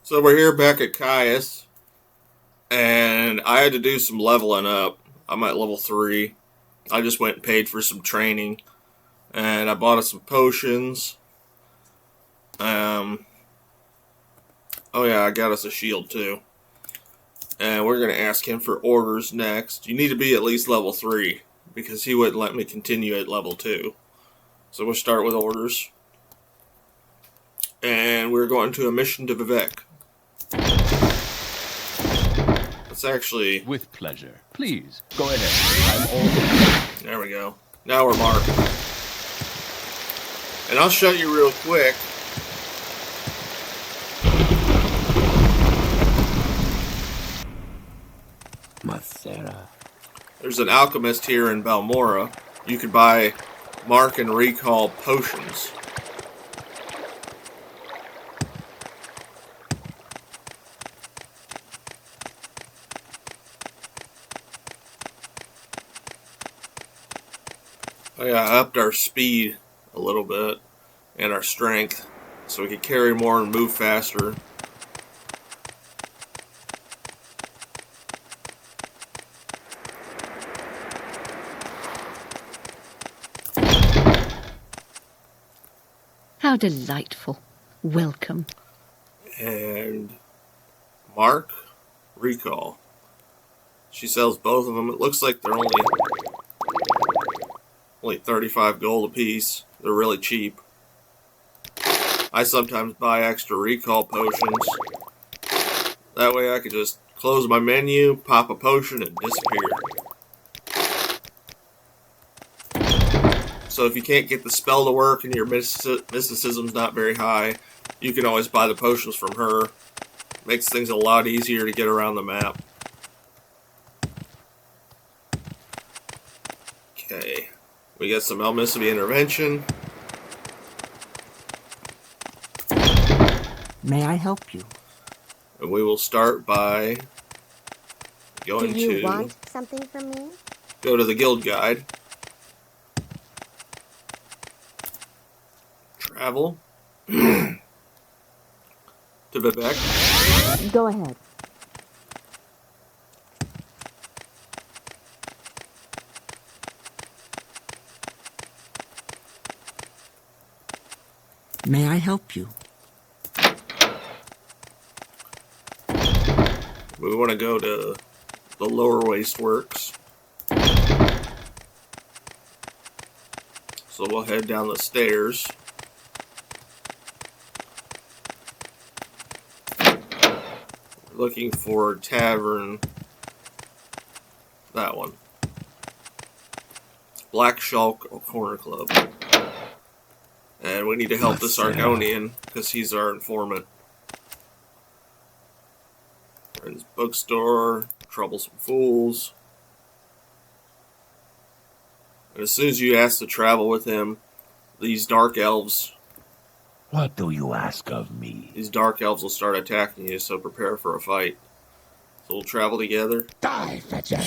So we're here back at Caius, and I had to do some leveling up. I'm at level 3. I just went and paid for some training, and I bought us some potions. Oh yeah, I got us a shield too. And we're going to ask him for orders next. You need to be at least level 3, because he wouldn't let me continue at level 2. So we'll start with orders. And we're going to a mission to Vivek. It's actually... With pleasure. Please, go ahead. I'm all... There we go. Now we're marked. And I'll show you real quick. Macera. There's an alchemist here in Balmora. You could buy mark and recall potions. Oh yeah, I upped our speed a little bit and our strength so we could carry more and move faster. How delightful. Welcome. And mark, recall. She sells both of them. It looks like they're only 35 gold a piece. They're really cheap. I sometimes buy extra recall potions. That way I could just close my menu, pop a potion, and disappear. So if you can't get the spell to work and your mysticism's not very high, you can always buy the potions from her. Makes things a lot easier to get around the map. Okay. We got some Elmissimi intervention. May I help you? And we will start by going Do you to want something from me? go to the guild guide. Travel to Vivek. Go ahead. May I help you? We want to go to the lower waste works. So we'll head down the stairs. We're looking for tavern. That one. Black Shulk Corner Club. And we need to help this Argonian, because he's our informant. Friends Bookstore, Troublesome Fools. And as soon as you ask to travel with him, these dark elves... What do you ask of me? These dark elves will start attacking you, so prepare for a fight. So we'll travel together. Die, Fetcher!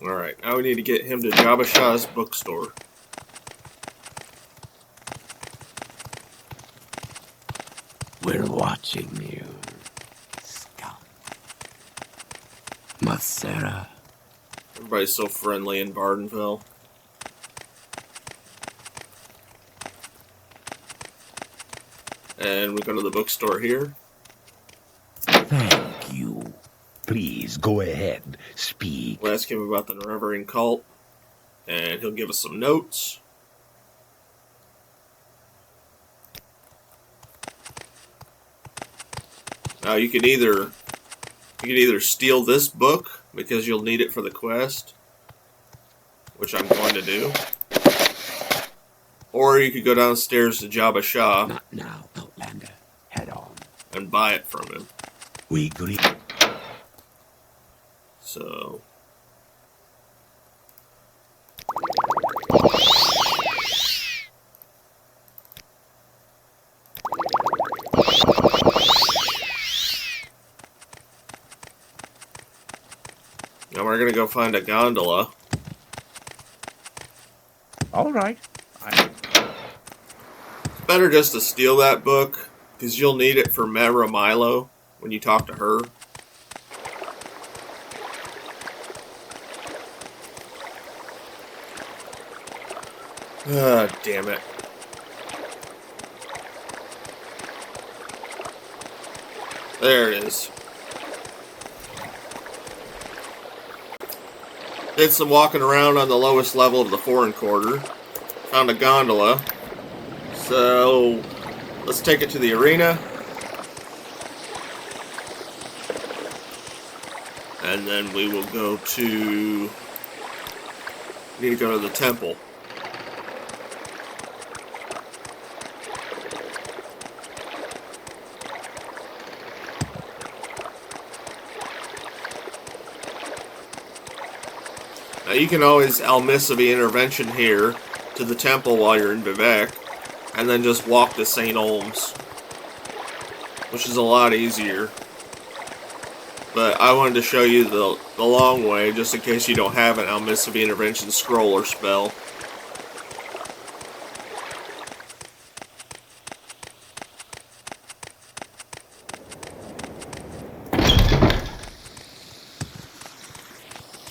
Alright, now we need to get him to Jabba Shah's bookstore. We're watching you. Scum. Macera. Everybody's so friendly in Vardenfell. And we go to the bookstore here. Thank you. Please, go ahead. Speak. We'll ask him about the Revering Cult. And he'll give us some notes. Now you can either steal this book because you'll need it for the quest, which I'm going to do, or you could go downstairs to Jabba Shah. Not now, Outlander. Head on. And buy it from him. We agree. So Now we're gonna go find a gondola. All right. Better just to steal that book, because you'll need it for Mera Milo when you talk to her. Ah, damn it. There it is. Did some walking around on the lowest level of the foreign quarter. Found a gondola. So, let's take it to the arena. And then we will go to... We need to go to the temple. Now you can always Al-Misavi intervention here to the temple while you're in Vivek, and then just walk to St. Olms, which is a lot easier. But I wanted to show you the long way, just in case you don't have an Al-Misavi intervention scroll or spell.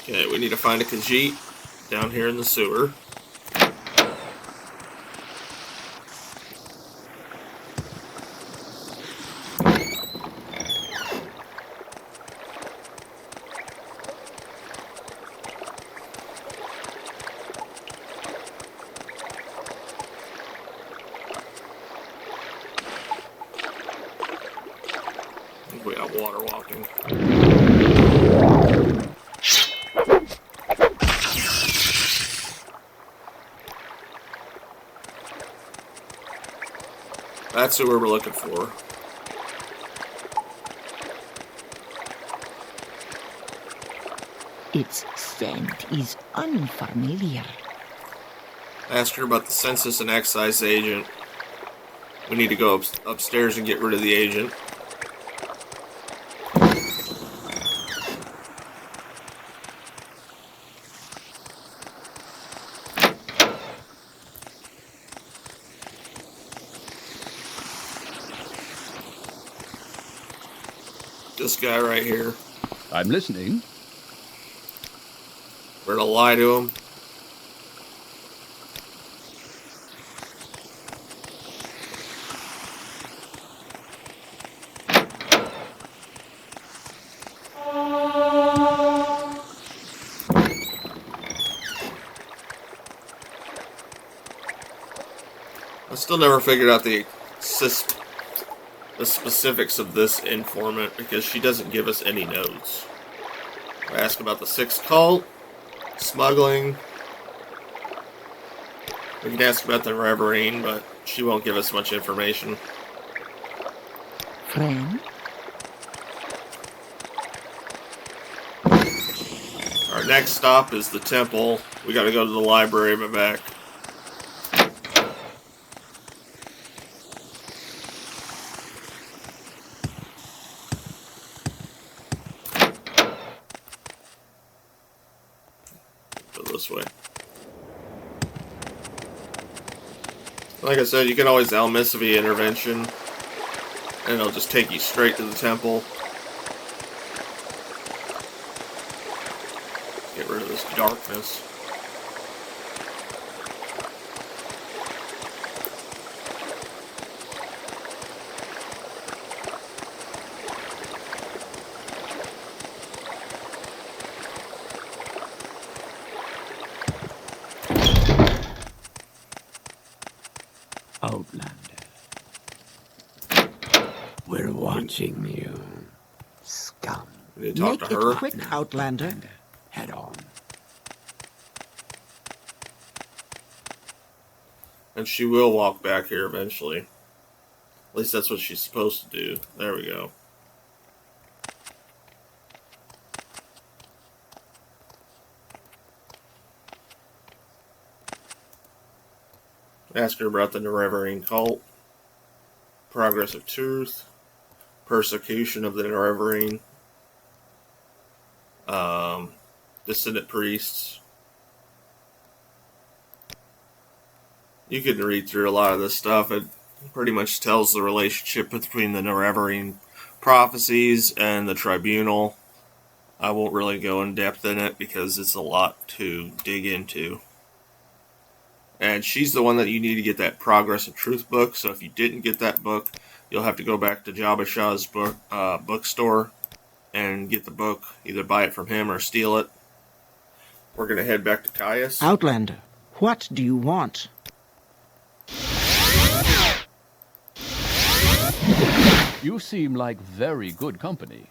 Okay, we need to find a Khajiit down here in the sewer. I think we got water walking. That's who we're looking for. Its scent is unfamiliar. Ask her about the census and excise agent. We need to go upstairs and get rid of the agent. This guy right here. I'm listening. We're gonna lie to him. I still never figured out the specifics of this informant, because she doesn't give us any notes. I ask about the Sixth Cult, smuggling. We can ask about the Reverine, but she won't give us much information. Friend? Our next stop is the temple. We gotta go to the library but back. Go this way. Like I said, you can always Al-Misavi intervention, and it'll just take you straight to the temple. Get rid of this darkness. Outlander. We're watching you. Scum. We need to talk Make to her. it quick, Outlander. Head on. And she will walk back here eventually. At least that's what she's supposed to do. There we go. Ask her about the Nerevarine cult. Progress of truth. Persecution of the Nerevarine. descendant priests. You can read through a lot of this stuff. It pretty much tells the relationship between the Nerevarine prophecies and the tribunal. I won't really go in depth in it because it's a lot to dig into. And she's the one that you need to get that Progress and Truth book. So if you didn't get that book, you'll have to go back to Jabba Shah's bookstore and get the book. Either buy it from him or steal it. We're going to head back to Caius. Outlander, what do you want? You seem like very good company.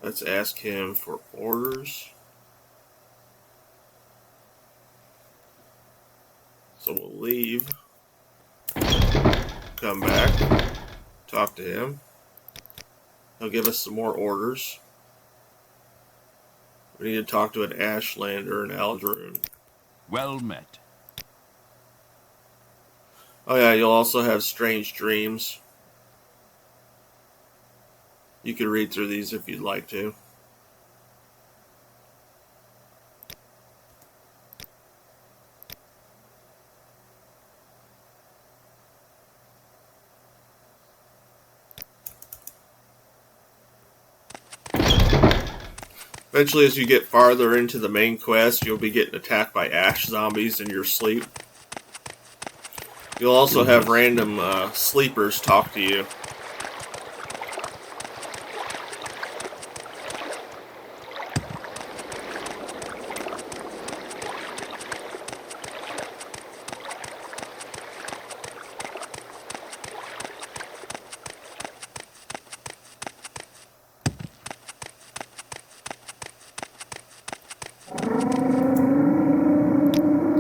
Let's ask him for orders. So we'll leave. Come back. Talk to him. He'll give us some more orders. We need to talk to an Ashlander and Aldroon. Well met. Oh yeah, you'll also have Strange Dreams. You can read through these if you'd like to. Eventually, as you get farther into the main quest, you'll be getting attacked by ash zombies in your sleep. You'll also have random sleepers talk to you.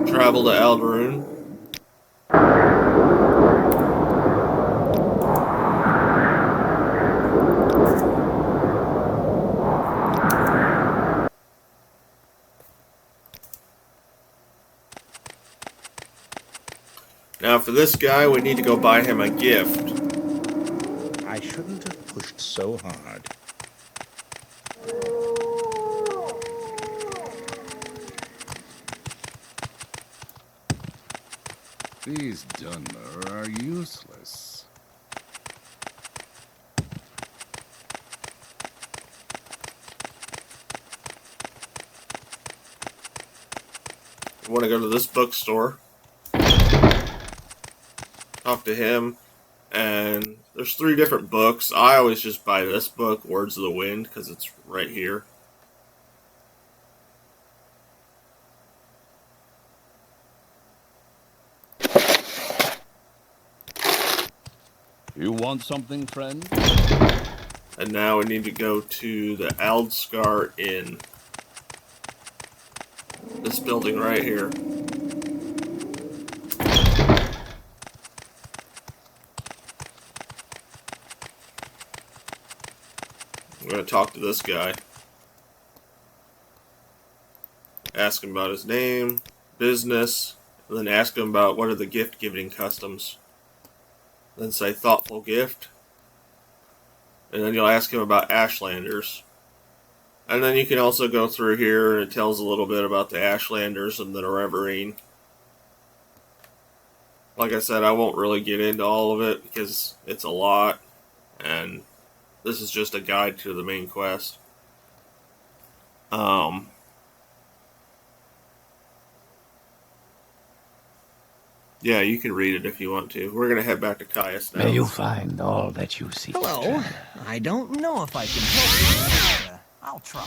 Travel to Aldaroon. Now for this guy, we need to go buy him a gift. I shouldn't have pushed so hard. These Dunmer are useless. You want to go to this bookstore. Talk to him. And there's 3 different books. I always just buy this book, Words of the Wind, because it's right here. You want something, friend? And now we need to go to the Aldscar Inn. This building right here. I'm going to talk to this guy. Ask him about his name, business, and then ask him about what are the gift-giving customs. Then say thoughtful gift. And then you'll ask him about Ashlanders. And then you can also go through here and it tells a little bit about the Ashlanders and the Nerevarine. Like I said, I won't really get into all of it because it's a lot. And this is just a guide to the main quest. Yeah, you can read it if you want to. We're going to head back to Caius now. May you find all that you seek. Hello. I don't know if I can help you, but I'll try.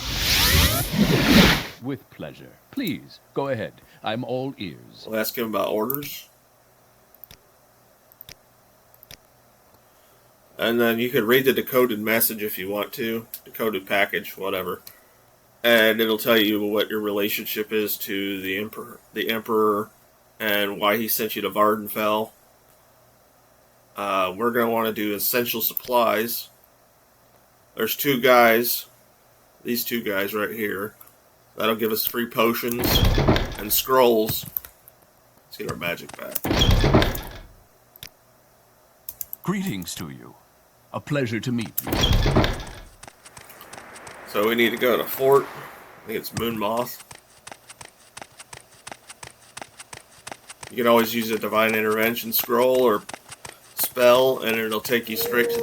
With pleasure. Please, go ahead. I'm all ears. We'll ask him about orders. And then you can read the decoded message if you want to. Decoded package, whatever. And it'll tell you what your relationship is to the Emperor, and why he sent you to Vardenfell. We're going to want to do essential supplies. There's 2 guys, these 2 guys right here. That'll give us free potions and scrolls. Let's get our magic back. Greetings to you. A pleasure to meet you. So we need to go to Fort I think it's moon moth. You can always use a divine intervention scroll or spell, and it'll take you straight to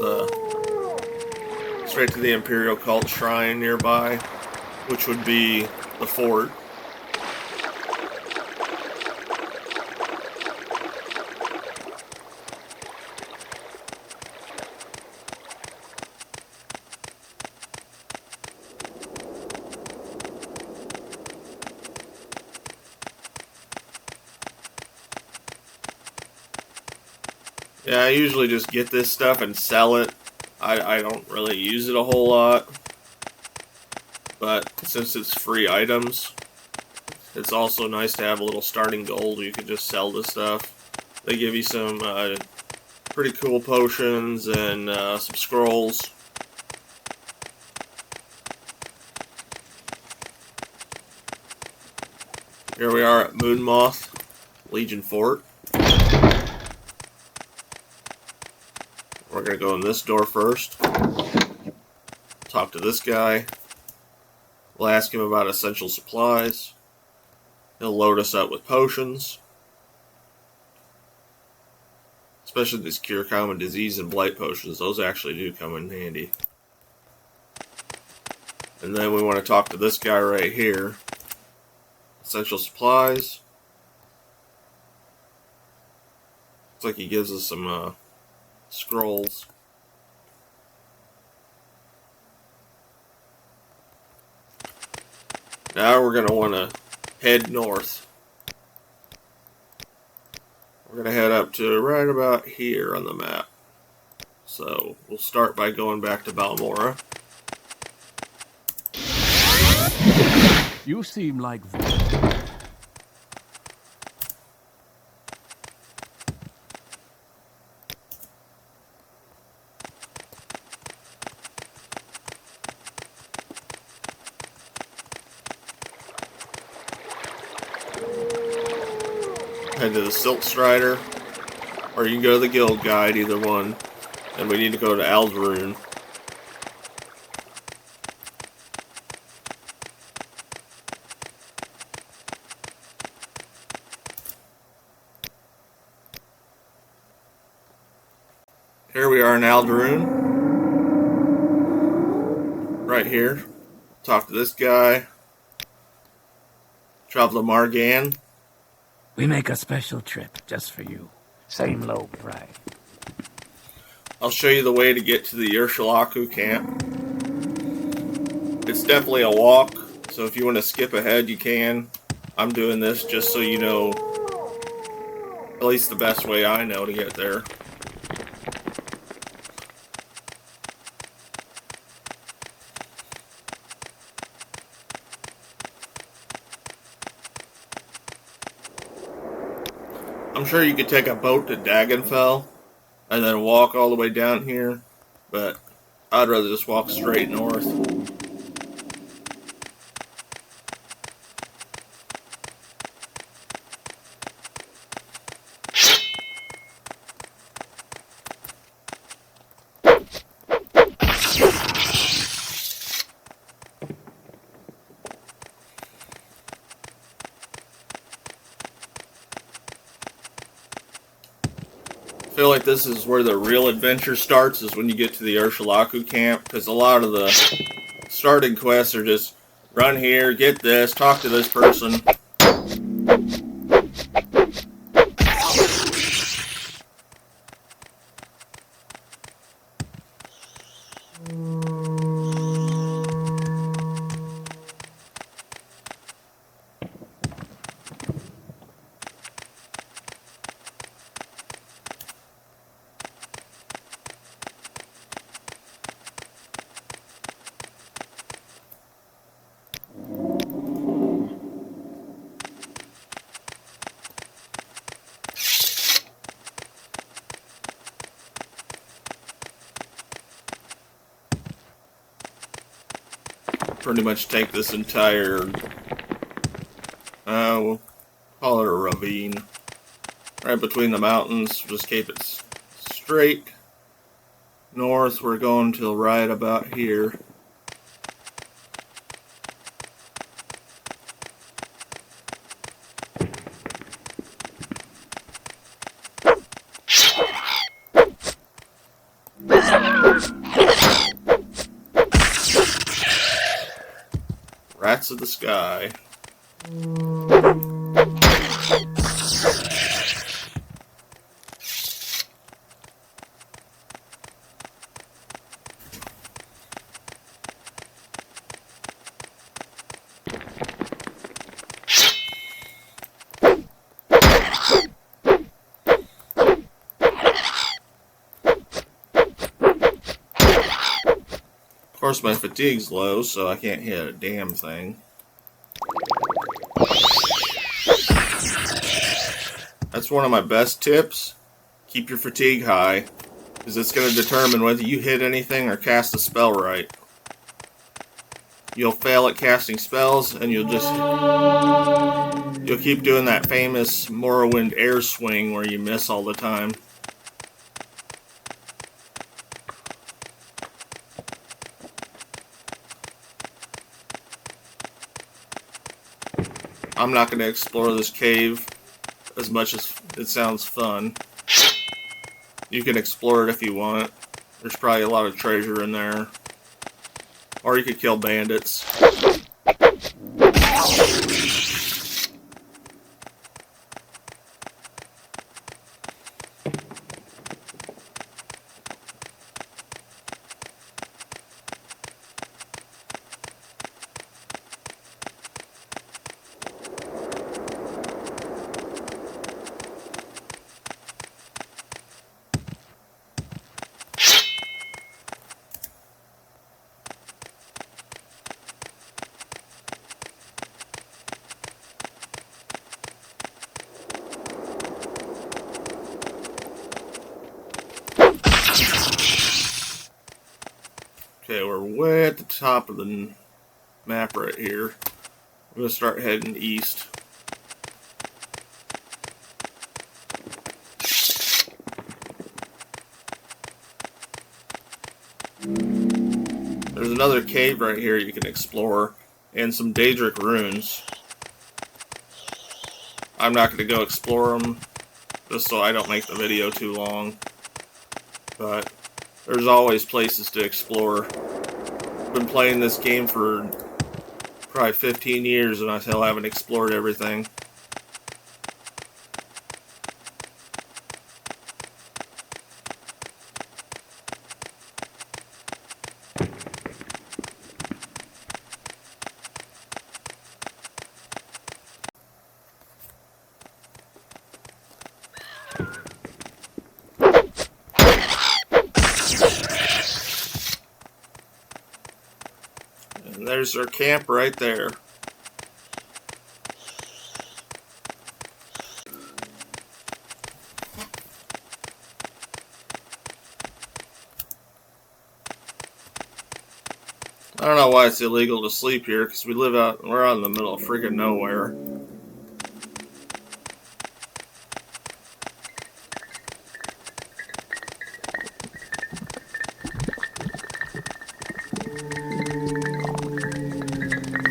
the Imperial Cult shrine nearby, which would be the fort. Yeah, I usually just get this stuff and sell it. I don't really use it a whole lot. But since it's free items, it's also nice to have a little starting gold. You can just sell this stuff. They give you some pretty cool potions and some scrolls. Here we are at Moon Moth Legion Fort. We're going to go in this door first. Talk to this guy. We'll ask him about essential supplies. He'll load us up with potions. Especially these cure common disease and blight potions. Those actually do come in handy. And then we want to talk to this guy right here. Essential supplies. Looks like he gives us some scrolls. Now we're going to want to head north. We're going to head up to right about here on the map. So we'll start by going back to Balmora. You seem like... Head to the Silt Strider, or you can go to the Guild Guide, either one. And we need to go to Ald'ruhn. Here we are in Ald'ruhn. Right here. Talk to this guy. Travel to Margan. We make a special trip just for you. Same low price. I'll show you the way to get to the Urshulaku camp. It's definitely a walk, so if you want to skip ahead, you can. I'm doing this just so you know at least the best way I know to get there. I'm sure you could take a boat to Dagenfell and then walk all the way down here, but I'd rather just walk straight north. I feel like this is where the real adventure starts, is when you get to the Urshulaku camp, because a lot of the starting quests are just run here, get this, talk to this person. Pretty much take this entire, we'll call it a ravine, right between the mountains. Just keep it straight north. We're going till right about here. Rats of the Sky. Of course, my fatigue's low, so I can't hit a damn thing. That's one of my best tips. Keep your fatigue high, because it's going to determine whether you hit anything or cast a spell right. You'll fail at casting spells, and you'll keep doing that famous Morrowind air swing where you miss all the time. I'm not going to explore this cave as much as it sounds fun. You can explore it if you want. There's probably a lot of treasure in there. Or you could kill bandits. Okay, we're way at the top of the map right here. I'm going to start heading east. There's another cave right here you can explore, and some Daedric runes. I'm not going to go explore them, just so I don't make the video too long. But there's always places to explore. I've been playing this game for probably 15 years and I still haven't explored everything. And there's our camp right there. I don't know why it's illegal to sleep here, because we're out in the middle of freaking nowhere.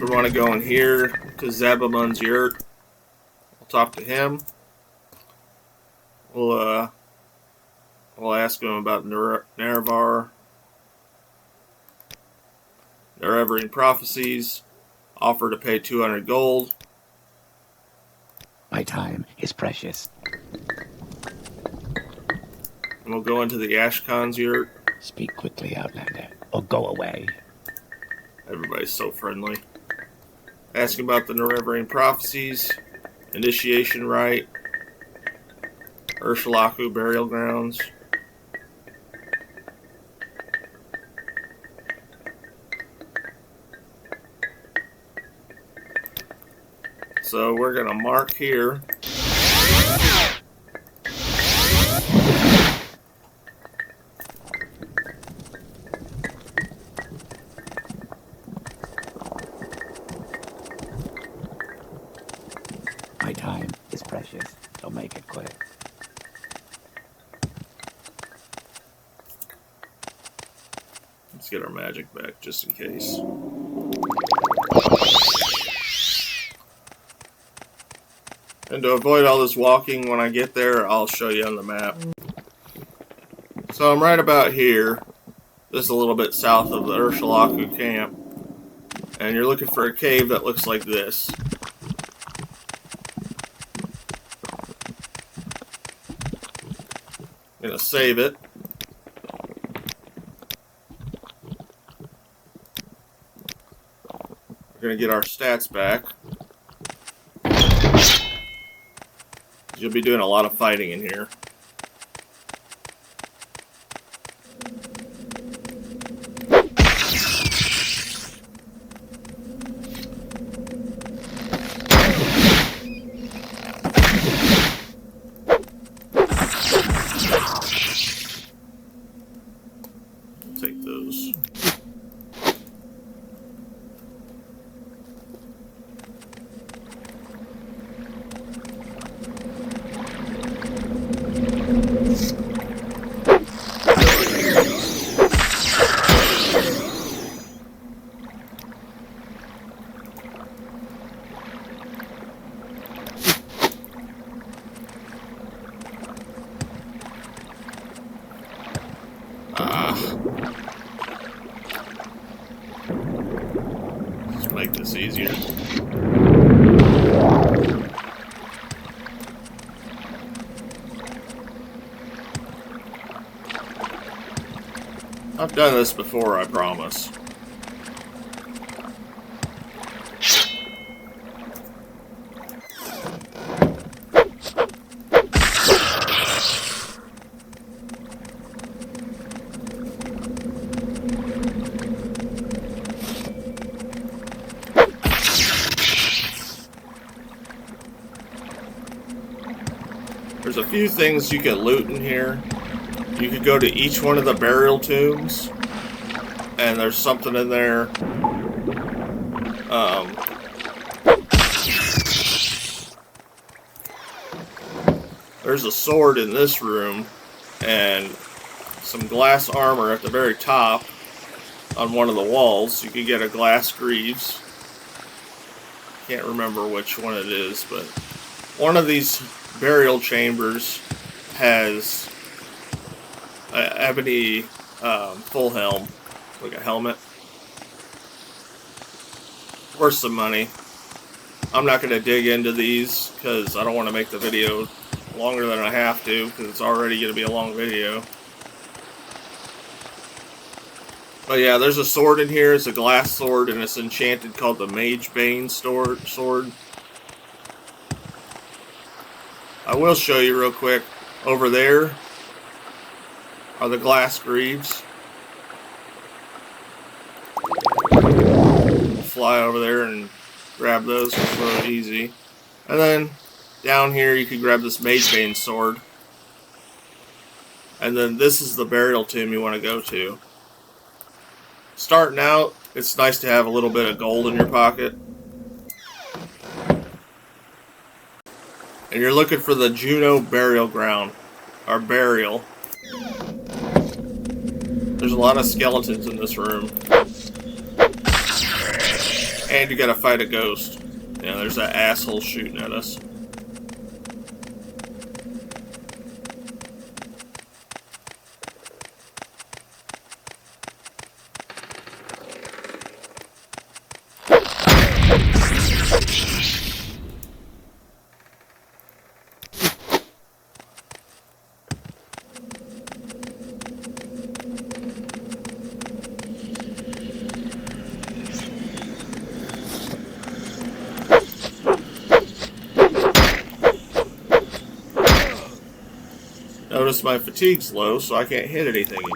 We want to go in here to Zabamun's yurt. We'll talk to him. We'll ask him about Nerevar. Nerevering prophecies. Offer to pay 200 gold. My time is precious. And we'll go into the Ashkan's yurt. Speak quickly, Outlander, or go away. Everybody's so friendly. Ask him about the Nerevering prophecies. Initiation rite. Urshalaku burial grounds. So we're going to mark here. My time is precious, so make it quick. Let's get our magic back just in case. And to avoid all this walking, when I get there, I'll show you on the map. So I'm right about here. This is a little bit south of the Urshalaku camp. and you're looking for a cave that looks like this. I'm gonna save it. We're gonna get our stats back. You'll be doing a lot of fighting in here. Take those. Let's make this easier. I've done this before, I promise. There's a few things you can loot in here. You could go to each one of the burial tombs, and there's something in there. There's a sword in this room, and some glass armor at the very top on one of the walls. You could get a glass greaves. Can't remember which one it is, but one of these burial chambers has an ebony full helm, like a helmet. Worth some money. I'm not going to dig into these because I don't want to make the video longer than I have to, because it's already going to be a long video. But yeah, there's a sword in here. It's a glass sword, and it's enchanted, called the Mage Bane sword. I will show you real quick. Over there are the glass greaves. Fly over there and grab those. It's really easy. And then down here you can grab this Mage Bane sword. And then this is the burial tomb you want to go to. Starting out, it's nice to have a little bit of gold in your pocket. And you're looking for the Juno burial ground, or burial. There's a lot of skeletons in this room. And you gotta fight a ghost. Yeah, there's that asshole shooting at us. Notice my fatigue's low, so I can't hit anything again.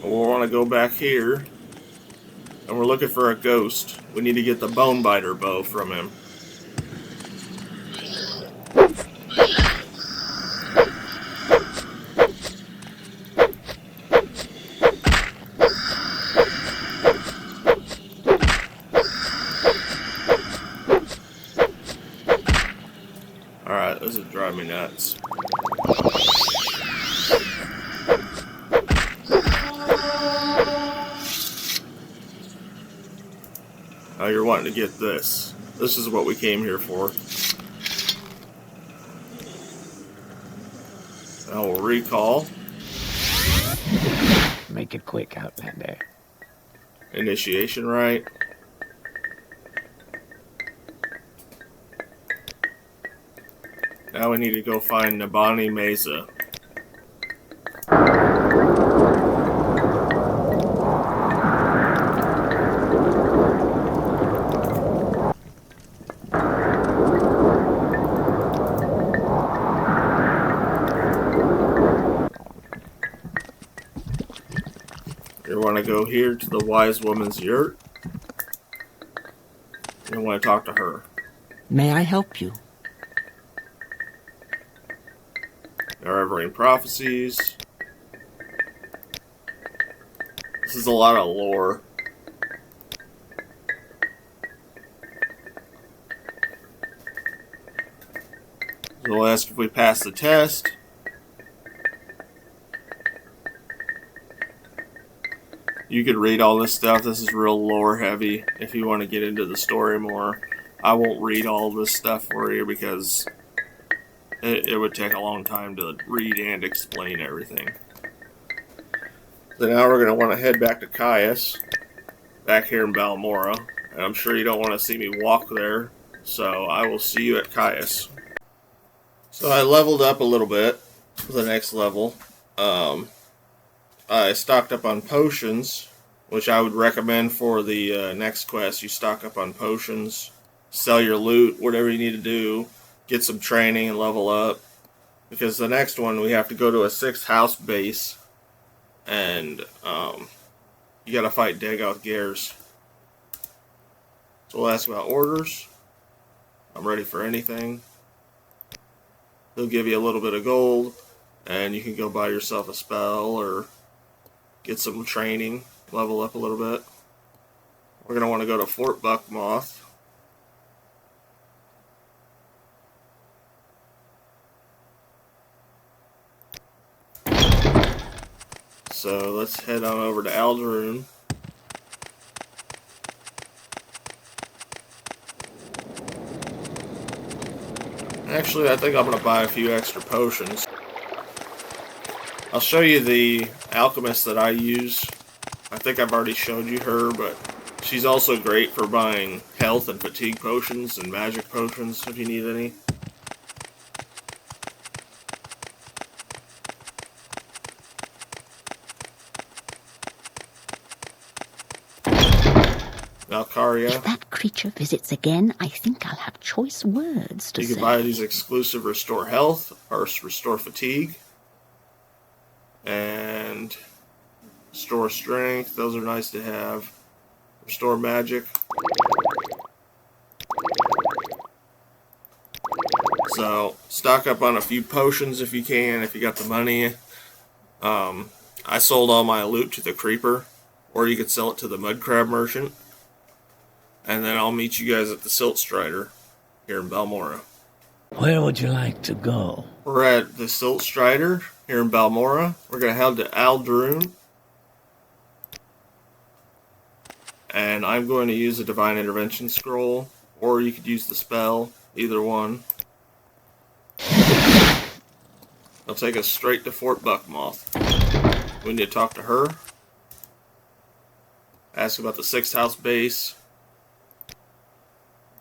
We'll want to go back here, and we're looking for a ghost. We need to get the bone biter bow from him. Alright, this is driving me nuts. You're wanting to get this. This is what we came here for. Now we'll recall. Make it quick, Outlander. Initiation right. Now we need to go find Nabani Mesa. You want to go here to the wise woman's yurt. You want to talk to her. May I help you? Narrating prophecies. This is a lot of lore. So we'll ask if we pass the test. You could read all this stuff. This is real lore heavy if you want to get into the story more. I won't read all this stuff for you because it would take a long time to read and explain everything. So now we're going to want to head back to Caius, back here in Balmora. And I'm sure you don't want to see me walk there, so I will see you at Caius. So I leveled up a little bit for the next level. I stocked up on potions, which I would recommend for the next quest. You stock up on potions, sell your loot, whatever you need to do, get some training and level up. Because the next one, we have to go to a 6th house base, and you gotta fight Dagoth Gears. So we'll ask about orders. I'm ready for anything. He'll give you a little bit of gold, and you can go buy yourself a spell or get some training, level up a little bit. We're going to want to go to Fort Buckmoth. So let's head on over to Aldaroon. Actually, I think I'm going to buy a few extra potions. I'll show you the alchemist that I use. I think I've already showed you her, but she's also great for buying health and fatigue potions and magic potions if you need any. Valkyria. If that creature visits again, I think I'll have choice words to You say. can buy these exclusive restore health or restore fatigue. And restore strength. Those are nice to have. Restore magic. So stock up on a few potions if you can, if you got the money. I sold all my loot to the creeper, or you could sell it to the mud crab merchant. And then I'll meet you guys at the Silt Strider here in Balmora. Where would you like to go? We're at the Silt Strider here in Balmora. We're going to head to Aldaroon. And I'm going to use a Divine Intervention Scroll, or you could use the spell, either one. I'll take us straight to Fort Buckmoth. We need to talk to her. Ask about the 6th house base.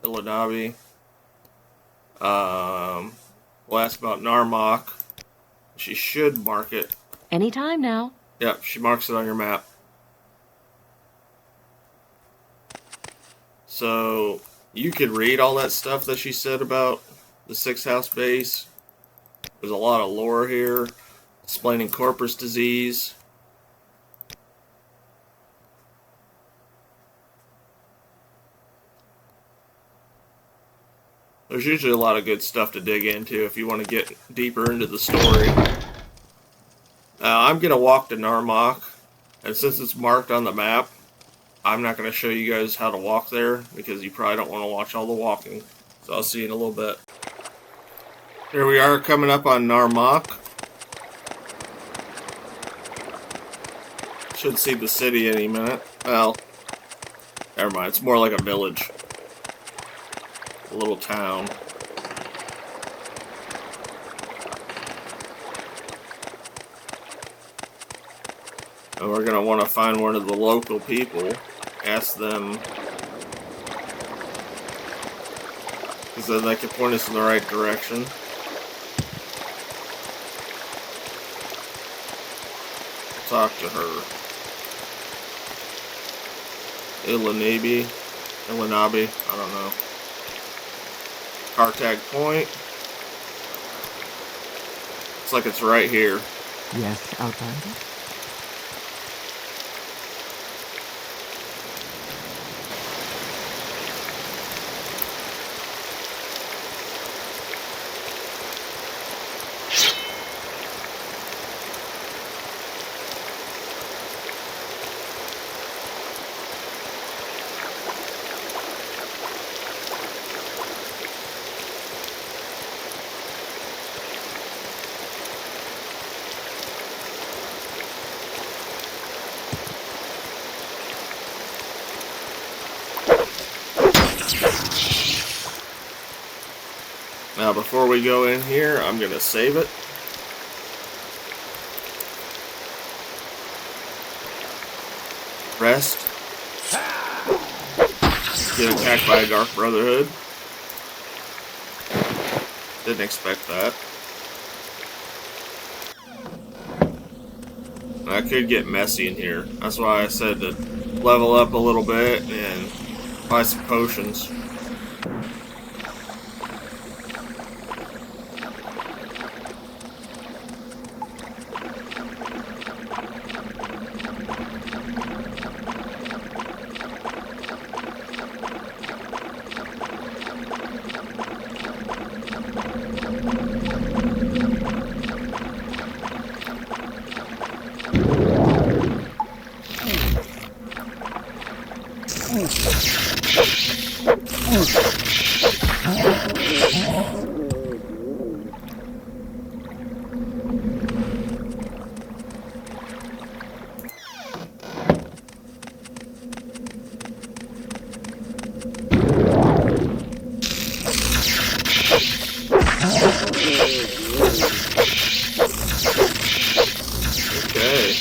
Illanabi. We'll ask about Narmok. She should mark it. Anytime now. Yep, she marks it on your map. So, you could read all that stuff that she said about the 6th house base. There's a lot of lore here, explaining corpus disease. There's usually a lot of good stuff to dig into if you want to get deeper into the story. I'm going to walk to Narmok, and since it's marked on the map, I'm not going to show you guys how to walk there, because you probably don't want to watch all the walking. So I'll see you in a little bit. Here we are coming up on Narmok. Should see the city any minute. Well, Never mind, it's more like a village. A little town. And we're gonna want to find one of the local people, ask them, because then they can point us in the right direction. Talk to her. Illanabi, I don't know. Cartag Point. It's like it's right here. Yes, Outlander? Now, before we go in here, I'm gonna save it. Rest. Get attacked by a Dark Brotherhood. Didn't expect that. I could get messy in here. That's why I said to level up a little bit and buy some potions. Okay.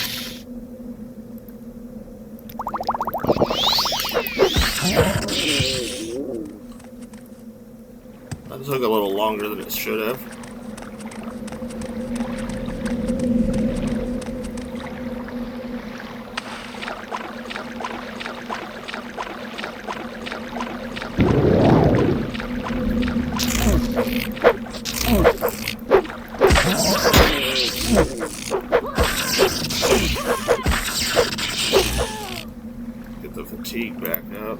That took a little longer than it should have. Get the fatigue back up.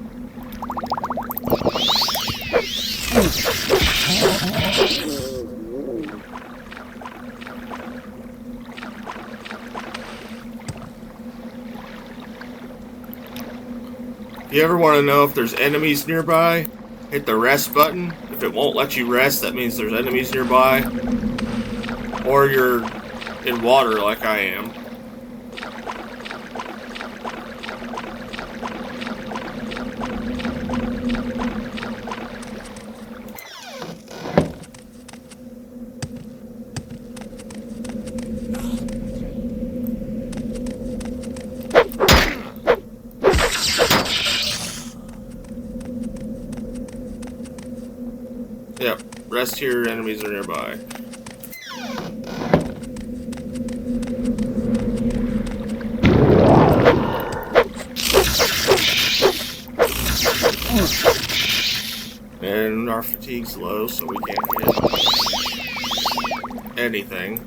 If you ever want to know if there's enemies nearby, hit the rest button. If it won't let you rest, that means there's enemies nearby. Or you're in water like I am. Yep, rest here, enemies are nearby. And our fatigue's low, so we can't hit anything.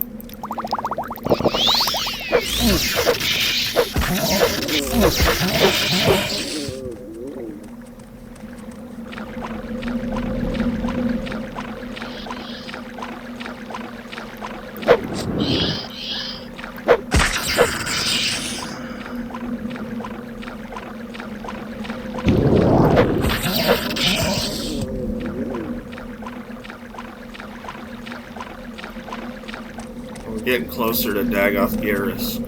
We're getting closer to Dagoth Garrus.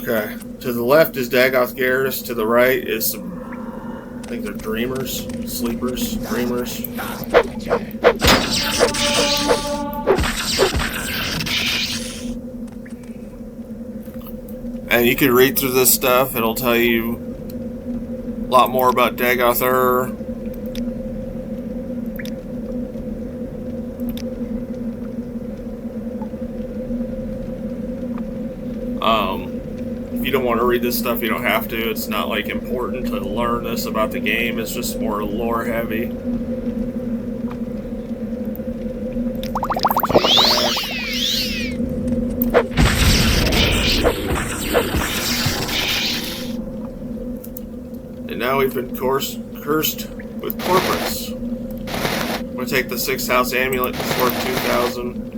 Okay. To the left is Dagoth Garrus. To the right is some, I think they're dreamers, sleepers, dreamers. And you can read through this stuff. It'll tell you a lot more about Dagoth Ur. If you don't want to read this stuff, you don't have to. It's not like important to learn this about the game. It's just more lore heavy. And now we've been cursed with corpus. I'm going to take the 6th house amulet. It's worth 2,000.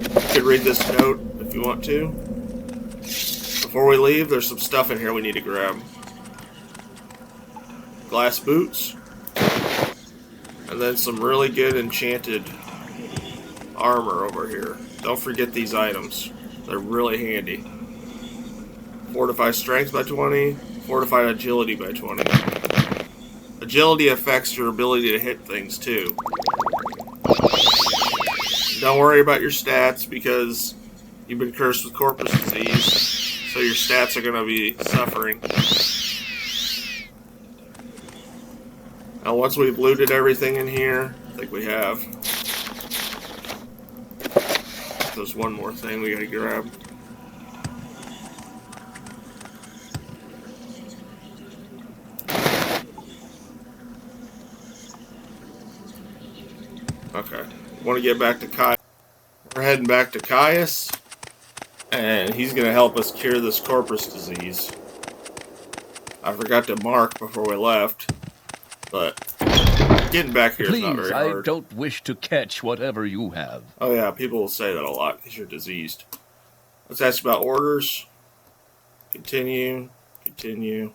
You could read this note if you want to. Before we leave, there's some stuff in here we need to grab. Glass boots. And then some really good enchanted armor over here. Don't forget these items. They're really handy. Fortified strength by 20. Fortified agility by 20. Agility affects your ability to hit things too. Don't worry about your stats because you've been cursed with corpus disease. So your stats are going to be suffering. Now once we've looted everything in here, I think we have. There's one more thing we got to grab. Okay. Want to get back to Caius. We're heading back to Caius. And he's going to help us cure this corpus disease. I forgot to mark before we left. But getting back here is not very hard. I don't wish to catch whatever you have. Oh yeah, people will say that a lot because you're diseased. Let's ask about orders. Continue. Continue.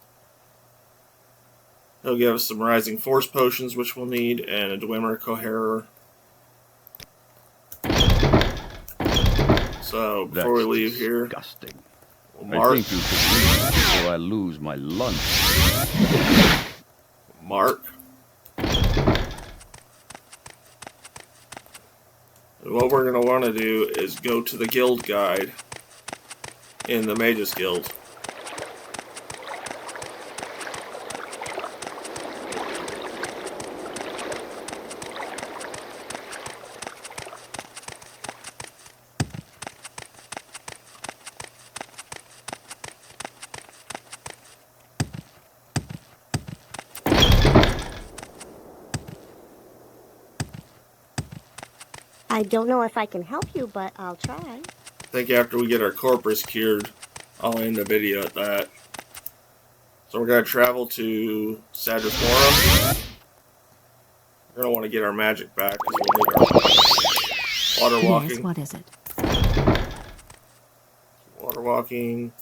He'll give us some rising force potions, which we'll need, and a Dwemer Coherer. So, before we leave here, Disgusting. we'll mark. I think you should leave before I lose my lunch. Mark. And what we're going to want to do is go to the guild guide in the Mages Guild. I don't know if I can help you, but I'll try. I think after we get our corpus cured, I'll end the video at that. So we're going to travel to Sadras Mora. We're going to want to get our magic back because we'll need our water walking. Yes, what is it? Water walking.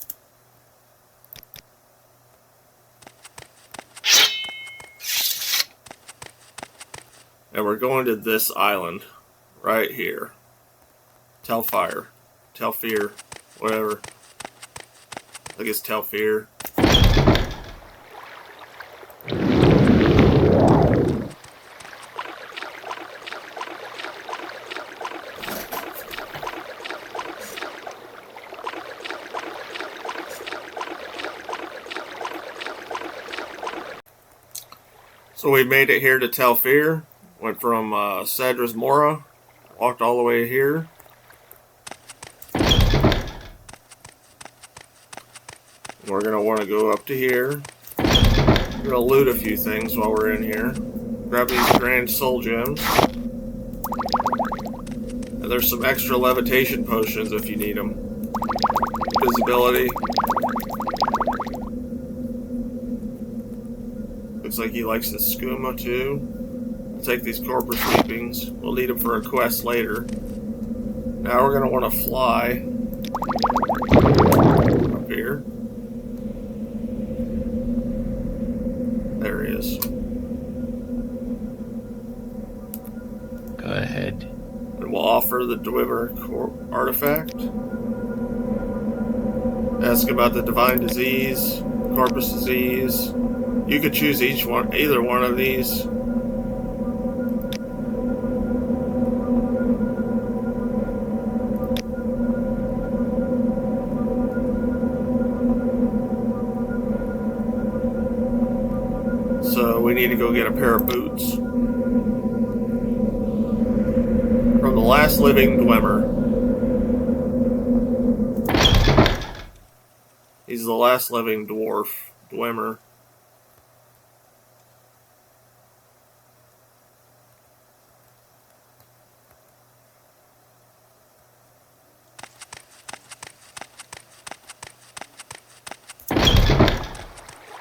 And we're going to this island. Right here. Telfire. Telfir. Whatever. I think it's Telfir. So we made it here to Telfir. Went from Sadras Mora. Walked all the way here. We're going to want to go up to here. We're going to loot a few things while we're in here. Grab these grand soul gems. And there's some extra levitation potions if you need them. Visibility. Looks like he likes the skooma too. Take these corporate sweepings. We'll need them for a quest later. Now we're going to want to fly up here. There he is. Go ahead. And we'll offer the Dwemer artifact. Ask about the divine disease, corpus disease. You could choose either one of these. So we need to go get a pair of boots from the last living Dwemer. He's the last living Dwemer.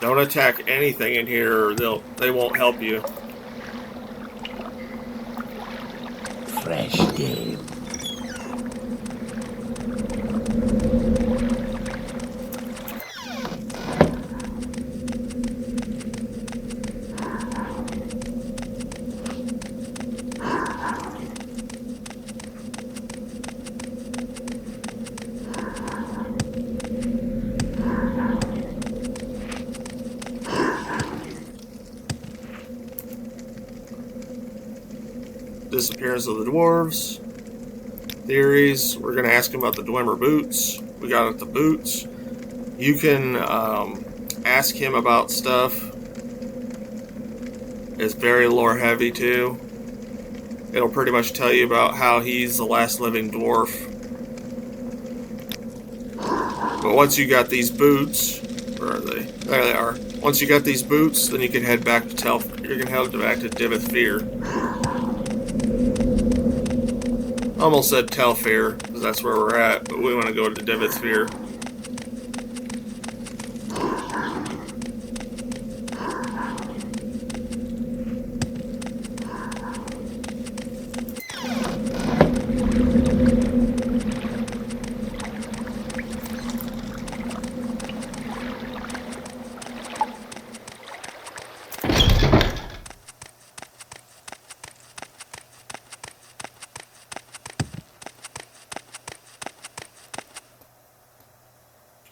Don't attack anything in here, or they won't help you. Fresh game. Disappearance of the dwarves. Theories. We're going to ask him about the Dwemer boots. We got the boots. You can ask him about stuff. It's very lore heavy too. It'll pretty much tell you about how he's the last living dwarf. But once you got these boots, where are they? There they are. Once you got these boots, then you can head back to You can head back to Divith Fear. Almost said Telfair, because that's where we're at, but we want to go to Divith Fear.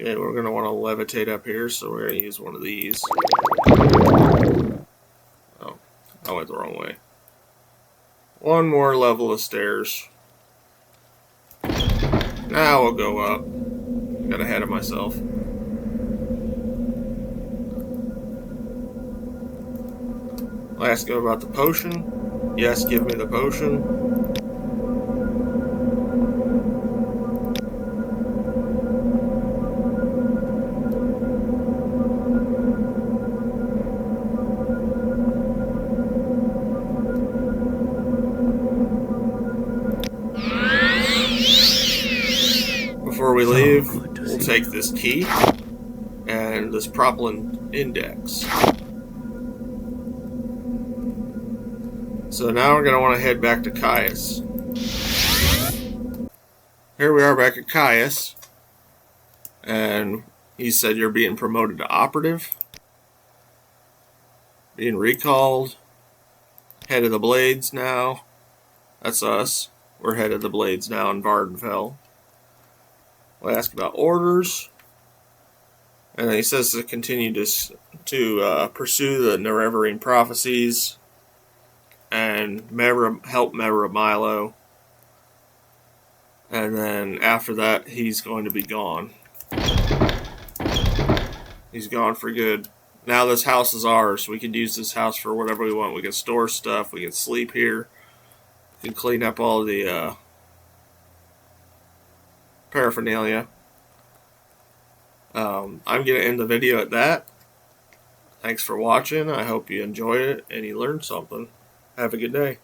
Okay, we're going to want to levitate up here, so we're going to use one of these. Oh, I went the wrong way. One more level of stairs. Now we'll go up. Got ahead of myself. I'll ask him about the potion. Yes, give me the potion. Before we leave, we'll take this key and this Propelin Index. So now we're going to want to head back to Caius. Here we are back at Caius. And he said you're being promoted to operative. Being recalled. Head of the Blades now. That's us. We're head of the Blades now in Vardenfell. We'll ask about orders. And then he says to continue to pursue the Nerevarine prophecies and help Mevra Milo. And then after that, he's going to be gone. He's gone for good. Now this house is ours. We can use this house for whatever we want. We can store stuff. We can sleep here. We can clean up all the paraphernalia. I'm going to end the video at that. Thanks for watching. I hope you enjoyed it and you learned something. Have a good day.